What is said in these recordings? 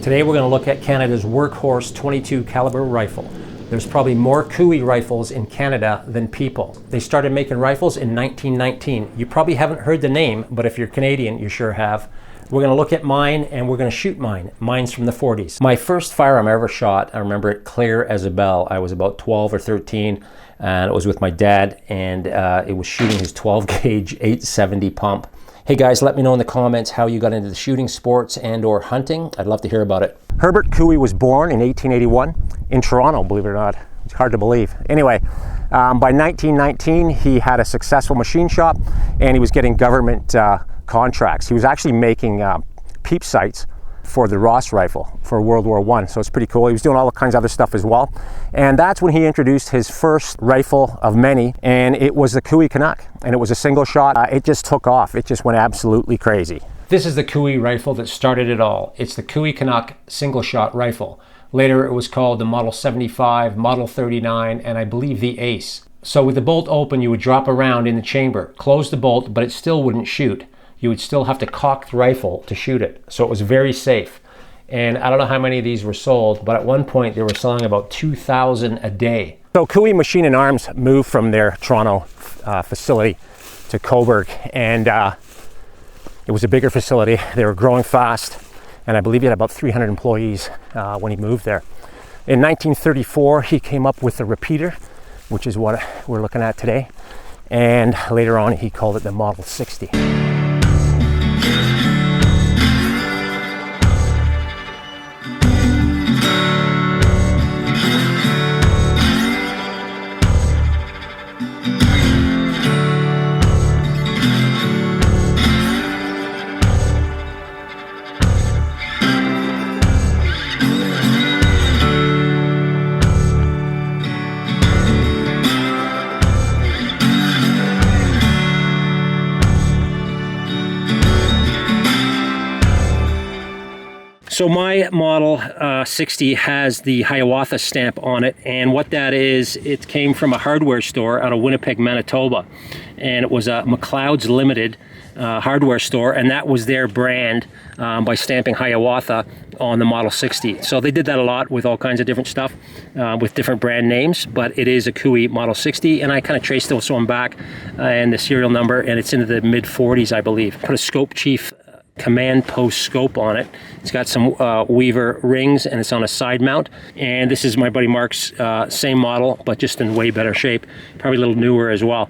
Today we're going to look at Canada's Workhorse 22 caliber rifle. There's probably more Cooey rifles in Canada than people. They started making rifles in 1919. You probably haven't heard the name, but if you're Canadian, you sure have. We're going to look at mine and we're going to shoot mine. Mine's from the 40s. My first firearm I ever shot, I remember it clear as a bell. I was about 12 or 13 and it was with my dad, and it was shooting his 12 gauge 870 pump. Hey guys, let me know in the comments how you got into the shooting sports and or hunting. I'd love to hear about it. Herbert Cooey was born in 1881 in Toronto, believe it or not. It's hard to believe. Anyway, by 1919, he had a successful machine shop and he was getting government contracts. He was actually making peep sights for the Ross rifle for World War I. So it's pretty cool. He was doing all kinds of other stuff as well. And that's when he introduced his first rifle of many, and it was the Cooey Canuck. And it was a single shot. It just took off. It just went absolutely crazy. This is the Cooey rifle that started it all. It's the Cooey Canuck single shot rifle. Later it was called the Model 75, Model 39, and I believe the Ace. So with the bolt open, you would drop a round in the chamber, close the bolt, but it still wouldn't shoot. You would still have to cock the rifle to shoot it. So it was very safe. And I don't know how many of these were sold, but at one point they were selling about 2,000 a day. So Cooey Machine and Arms moved from their Toronto facility to Cobourg, and it was a bigger facility. They were growing fast, and I believe he had about 300 employees when he moved there. In 1934, he came up with the repeater, which is what we're looking at today. And later on, he called it the Model 60. So my Model 60 has the Hiawatha stamp on it, and what that is, it came from a hardware store out of Winnipeg, Manitoba, and it was a McLeod's Limited hardware store, and that was their brand by stamping Hiawatha on the Model 60. So they did that a lot with all kinds of different stuff with different brand names, but it is a Cooey Model 60, and I kind of traced this one back and the serial number, and it's into the mid 40s, I believe. Put a Scope Chief command post scope on it. It's got some Weaver rings, and it's on a side mount. And this is my buddy Mark's same model, but just in way better shape, probably a little newer as well.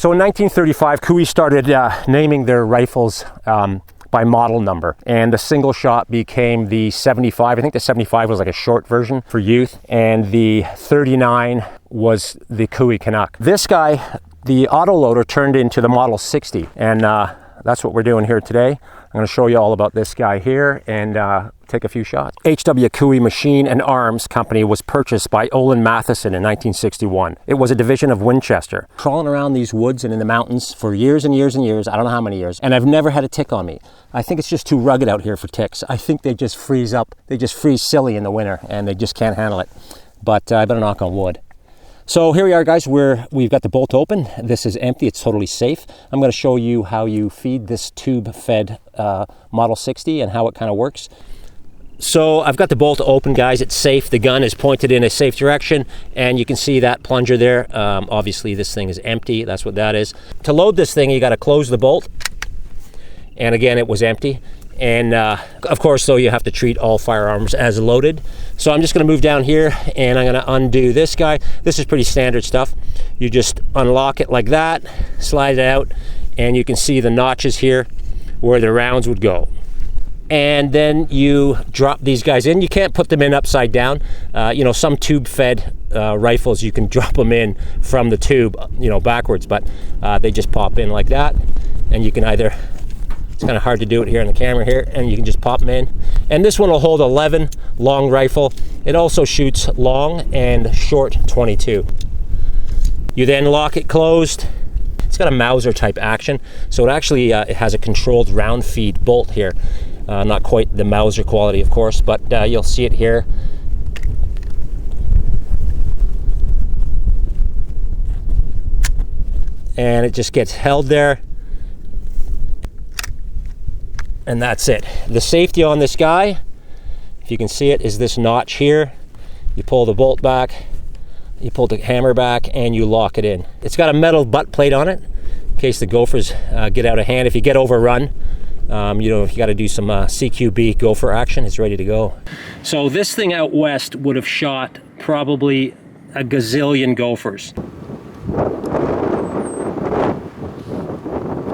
So in 1935, Cooey started naming their rifles by model number, and the single shot became the 75. I think the 75 was like a short version for youth, and the 39 was the Cooey Canuck. This guy, the autoloader, turned into the Model 60, and that's what we're doing here today. I'm going to show you all about this guy here and take a few shots. H.W. Cooey Machine and Arms Company was purchased by Olin Matheson in 1961. It was a division of Winchester. Crawling around these woods and in the mountains for years and years and years, I don't know how many years, and I've never had a tick on me. I think it's just too rugged out here for ticks. I think they just freeze up. They just freeze silly in the winter and they just can't handle it. But I better knock on wood. So here we are, guys. We've got the bolt open. This is empty. It's totally safe. I'm going to show you how you feed this tube-fed Model 60 and how it kind of works. So I've got the bolt open, guys. It's safe. The gun is pointed in a safe direction, and you can see that plunger there. Obviously, this thing is empty. That's what that is. To load this thing, you got to close the bolt. And again, it was empty. And of course, though, you have to treat all firearms as loaded. So I'm just going to move down here and I'm going to undo this guy. This is pretty standard stuff. You just unlock it like that, slide it out, and you can see the notches here where the rounds would go. And then you drop these guys in. You can't put them in upside down. You know, some tube-fed rifles, you can drop them in from the tube, you know, backwards, but they just pop in like that. And you can either It's kind of hard to do it here on the camera here, and you can just pop them in. And this one will hold 11 long rifle. It also shoots long and short 22. You then lock it closed. It's got a Mauser type action, so it actually it has a controlled round feed bolt here. Not quite the Mauser quality, of course, but you'll see it here. And it just gets held there. And that's it. The safety on this guy, if you can see it, is this notch here. You pull the bolt back, you pull the hammer back, and you lock it in. It's got a metal butt plate on it in case the gophers get out of hand. If you get overrun, you know, if you got to do some CQB gopher action, it's ready to go. So this thing out west would have shot probably a gazillion gophers.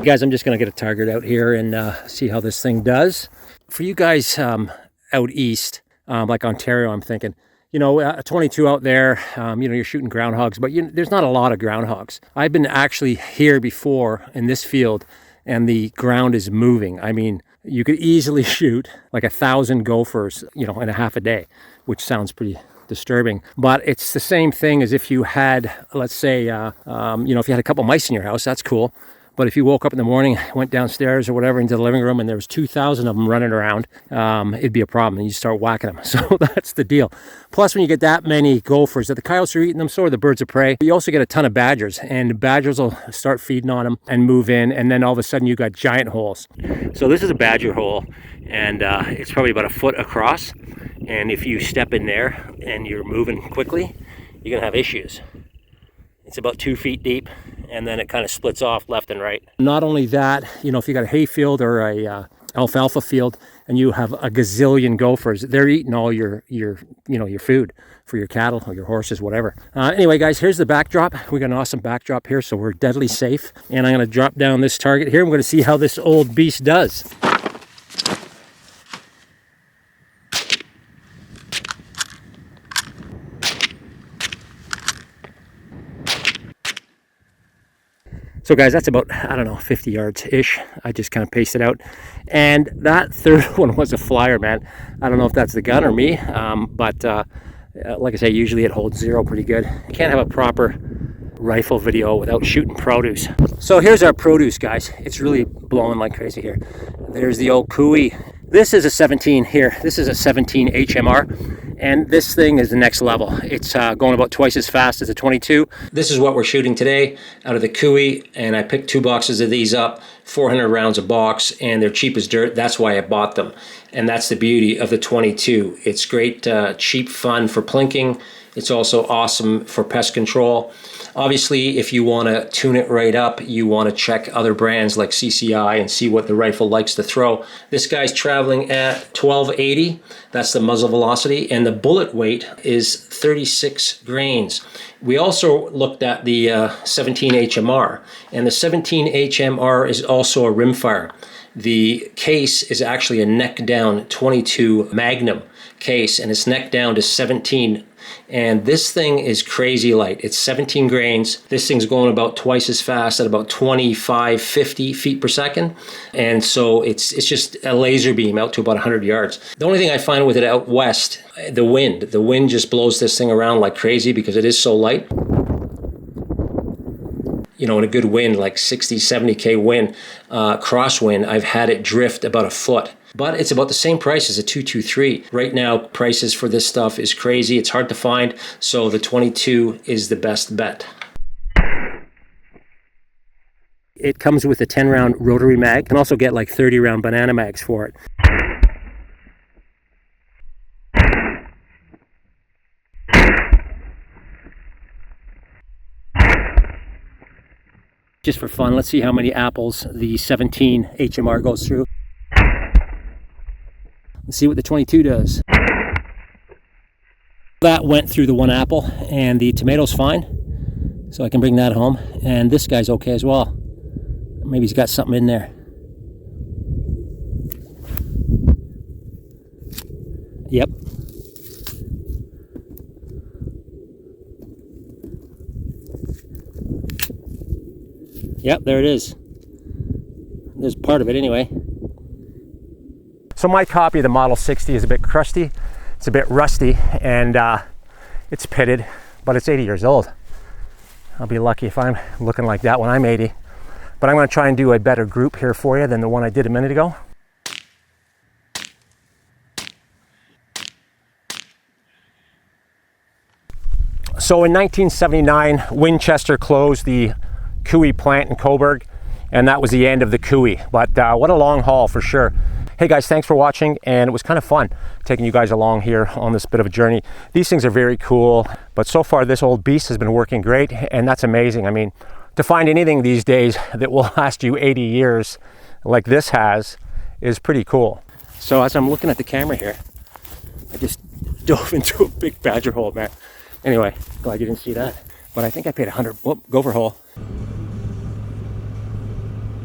Guys, I'm just going to get a target out here and see how this thing does. For you guys out east, like Ontario, I'm thinking, you know, a 22 out there, you know, you're shooting groundhogs, but there's not a lot of groundhogs. I've been actually here before in this field, and the ground is moving. I mean, you could easily shoot like 1,000 gophers, you know, in a half a day, which sounds pretty disturbing. But it's the same thing as if you had, let's say, you know, if you had a couple mice in your house, that's cool. But if you woke up in the morning, went downstairs or whatever into the living room, and there was 2,000 of them running around, it'd be a problem, and you start whacking them. So that's the deal. Plus, when you get that many gophers, that the coyotes are eating them, so are the birds of prey. You also get a ton of badgers, and badgers will start feeding on them and move in, and then all of a sudden you got giant holes. So this is a badger hole, and it's probably about 1 foot across. And if you step in there and you're moving quickly, you're gonna have issues. It's about 2 feet deep, and then it kind of splits off left and right. Not only that, you know, if you got a hay field or a alfalfa field and you have a gazillion gophers, they're eating all your you know, your food for your cattle or your horses, whatever. Anyway, guys, here's the backdrop. We got an awesome backdrop here, so we're deadly safe. And I'm going to drop down this target here. I'm going to see how this old beast does. So guys, that's about, I don't know, 50 yards-ish. I just kind of paced it out. And that third one was a flyer, man. I don't know if that's the gun or me, but like I say, usually it holds 0 pretty good. You can't have a proper rifle video without shooting produce. So here's our produce, guys. It's really blowing like crazy here. There's the old Cooey. This is a 17 here. This is a 17 HMR, and this thing is the next level. It's going about twice as fast as a 22. This is what we're shooting today out of the Cooey, and I picked 2 boxes of these up, 400 rounds a box, and they're cheap as dirt. That's why I bought them, and that's the beauty of the 22. It's great, cheap fun for plinking. It's also awesome for pest control. Obviously, if you want to tune it right up, you want to check other brands like CCI and see what the rifle likes to throw. This guy's traveling at 1280. That's the muzzle velocity, and the bullet weight is 36 grains. We also looked at the 17 HMR, and the 17 HMR is also a rimfire. The case is actually a neck down 22 Magnum case, and it's neck down to 17. And this thing is crazy light. It's 17 grains. This thing's going about twice as fast at about 25, 50 feet per second. And so it's just a laser beam out to about 100 yards. The only thing I find with it out west, the wind. The wind just blows this thing around like crazy because it is so light. You know, in a good wind, like 60, 70K wind, crosswind, I've had it drift about 1 foot. But it's about the same price as a 223. Right now, prices for this stuff is crazy. It's hard to find, so the 22 is the best bet. It comes with a 10-round rotary mag. You can also get like 30-round banana mags for it. Just for fun, let's see how many apples the 17 HMR goes through. Let's see what the 22 does. That went through the 1 apple, and the tomato's fine, so I can bring that home. And this guy's okay as well. Maybe he's got something in there. Yep. Yep, there it is. There's part of it anyway. So my copy of the Model 60 is a bit crusty, it's a bit rusty, and it's pitted, but it's 80 years old. I'll be lucky if I'm looking like that when I'm 80. But I'm going to try and do a better group here for you than the one I did a minute ago. So in 1979, Winchester closed the Cooey plant in Coburg, and that was the end of the Cooey. But what a long haul for sure. Hey guys, thanks for watching, and it was kind of fun taking you guys along here on this bit of a journey. These things are very cool, but so far this old beast has been working great, and that's amazing. I mean, to find anything these days that will last you 80 years like this has is pretty cool. So as I'm looking at the camera here, I just dove into a big badger hole, man. Anyway, glad you didn't see that. But I think I paid 100, whoop, gopher hole.